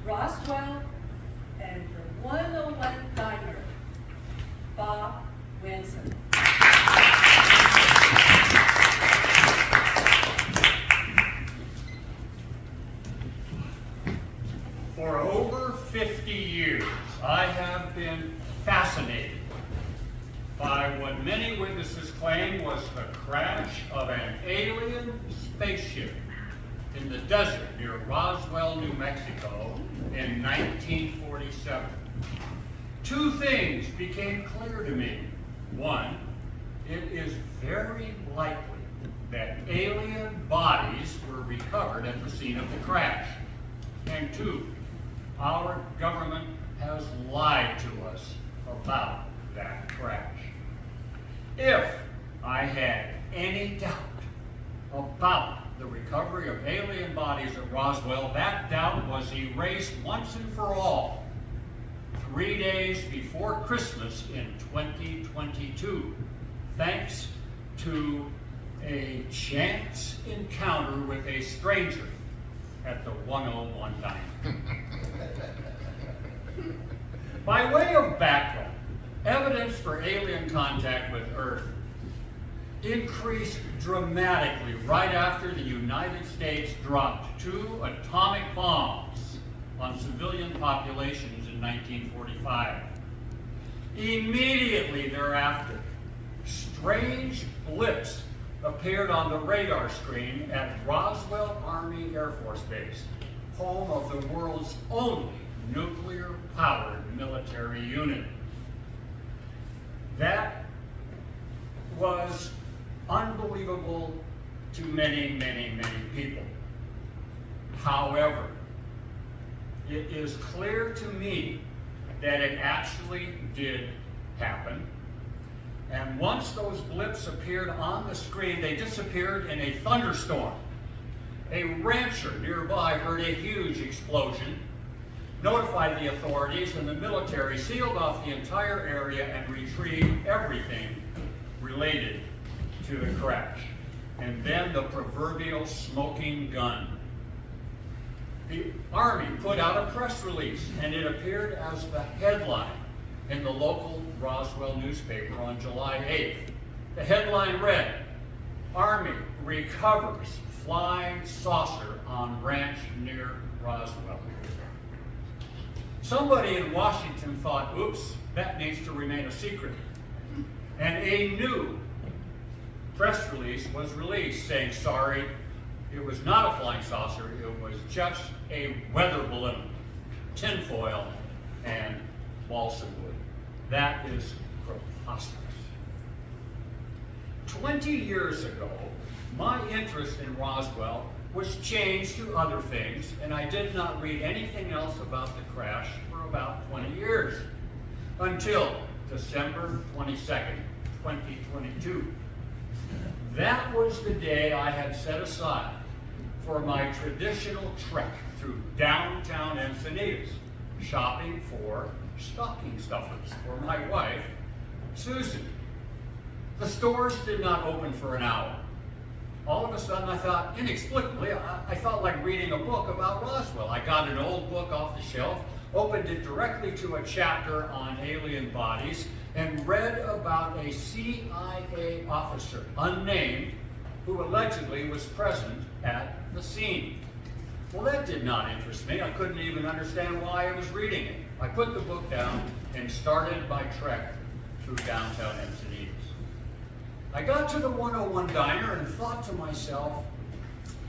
Roswell and the 101 Diner, Bob Winson. For over 50 years, I have been fascinated by what many witnesses claim was the crash of an alien spaceship in the desert near Roswell, New Mexico in 1947. Two things became clear to me. One, it is very likely that alien bodies were recovered at the scene of the crash. And two, our government has lied to us about that crash. If I had any doubt about the recovery of alien bodies at Roswell, that doubt was erased once and for all 3 days before Christmas in 2022, thanks to a chance encounter with a stranger at the 101 Diner. By way of background, evidence for alien contact with Earth increased dramatically right after the United States dropped 2 atomic bombs on civilian populations in 1945. Immediately thereafter, strange blips appeared on the radar screen at Roswell Army Air Force Base, home of the world's only nuclear-powered military unit. That was unbelievable to many, many, many people. However, it is clear to me that it actually did happen. And once those blips appeared on the screen, they disappeared in a thunderstorm. A rancher nearby heard a huge explosion, notified the authorities, and the military sealed off the entire area and retrieved everything related to the crash. And then the proverbial smoking gun. The Army put out a press release, and it appeared as the headline in the local Roswell newspaper on July 8th. The headline read, "Army recovers flying saucer on ranch near Roswell." Somebody in Washington thought, oops, that needs to remain a secret. And a new press release was released saying, sorry, it was not a flying saucer, it was just a weather balloon, tinfoil, and balsa wood. That is preposterous. 20 years ago, my interest in Roswell was changed to other things, and I did not read anything else about the crash for about 20 years, until December 22nd, 2022. That was the day I had set aside for my traditional trek through downtown Encinitas, shopping for stocking stuffers for my wife, Susan. The stores did not open for an hour. All of a sudden I thought, inexplicably, I felt like reading a book about Roswell. I got an old book off the shelf, opened it directly to a chapter on alien bodies, and read about a CIA officer, unnamed, who allegedly was present at the scene. Well, that did not interest me. I couldn't even understand why I was reading it. I put the book down and started my trek through downtown Encinitas. I got to the 101 Diner and thought to myself,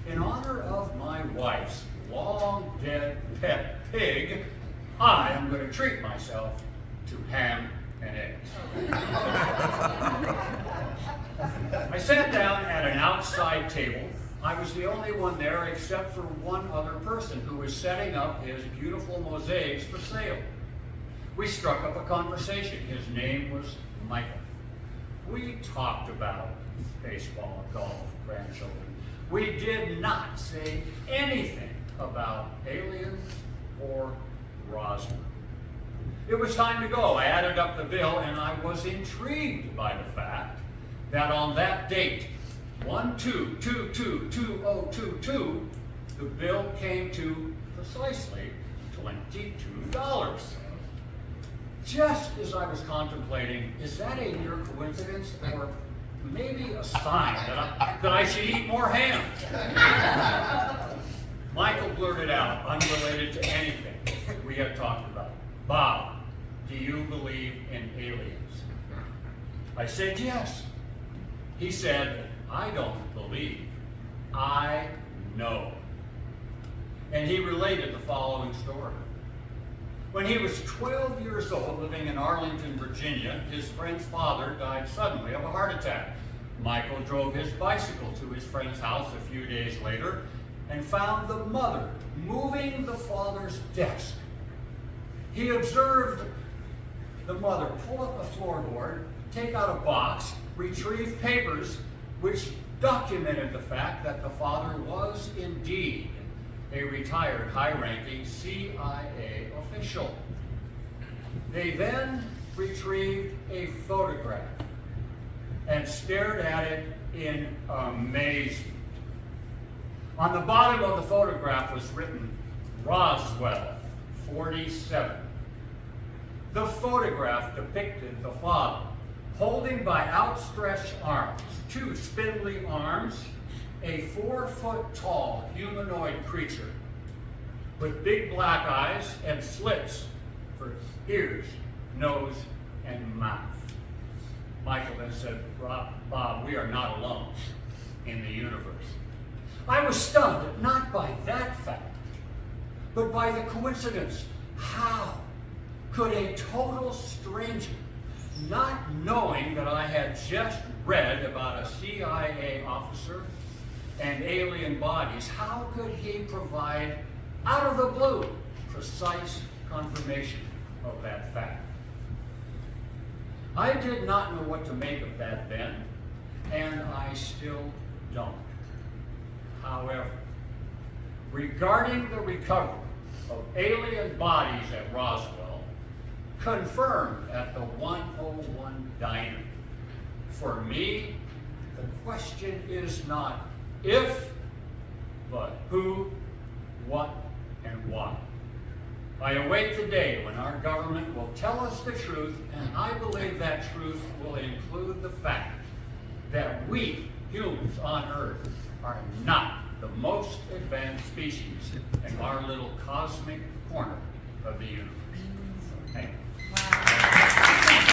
in honor of my wife's long dead pet pig, I am going to treat myself to ham and eggs. I sat down at an outside table. I was the only one there except for one other person who was setting up his beautiful mosaics for sale. We struck up a conversation. His name was Michael. We talked about baseball, golf, grandchildren. We did not say anything about aliens or Roswell. It was time to go. I added up the bill, and I was intrigued by the fact that on that date, 1/2/22/2022, the bill came to precisely $22. Just as I was contemplating, is that a mere coincidence or maybe a sign that I should eat more ham? Michael blurted out, unrelated to anything we had talked about. Bob, do you believe in aliens? I said yes. He said, I don't believe. I know. And he related the following story. When he was 12 years old, living in Arlington, Virginia, his friend's father died suddenly of a heart attack. Michael drove his bicycle to his friend's house a few days later and found the mother moving the father's desk. He observed the mother pull up a floorboard, take out a box, retrieve papers which documented the fact that the father was indeed a retired high-ranking CIA official. They then retrieved a photograph and stared at it in amazement. On the bottom of the photograph was written, Roswell, 47. The photograph depicted the father holding by outstretched arms, two spindly arms, a 4-foot-tall humanoid creature with big black eyes and slits for ears, nose, and mouth. Michael then said, Bob, we are not alone in the universe. I was stunned, not by that fact, but by the coincidence. How could a total stranger, not knowing that I had just read about a CIA officer and alien bodies, how could he provide, out of the blue, precise confirmation of that fact? I did not know what to make of that then, and I still don't. However, regarding the recovery of alien bodies at Roswell, confirmed at the 101 Diner, for me, the question is not if, but who, what, and why. I await the day when our government will tell us the truth, and I believe that truth will include the fact that we, humans on Earth, are not the most advanced species in our little cosmic corner of the universe. Thank you.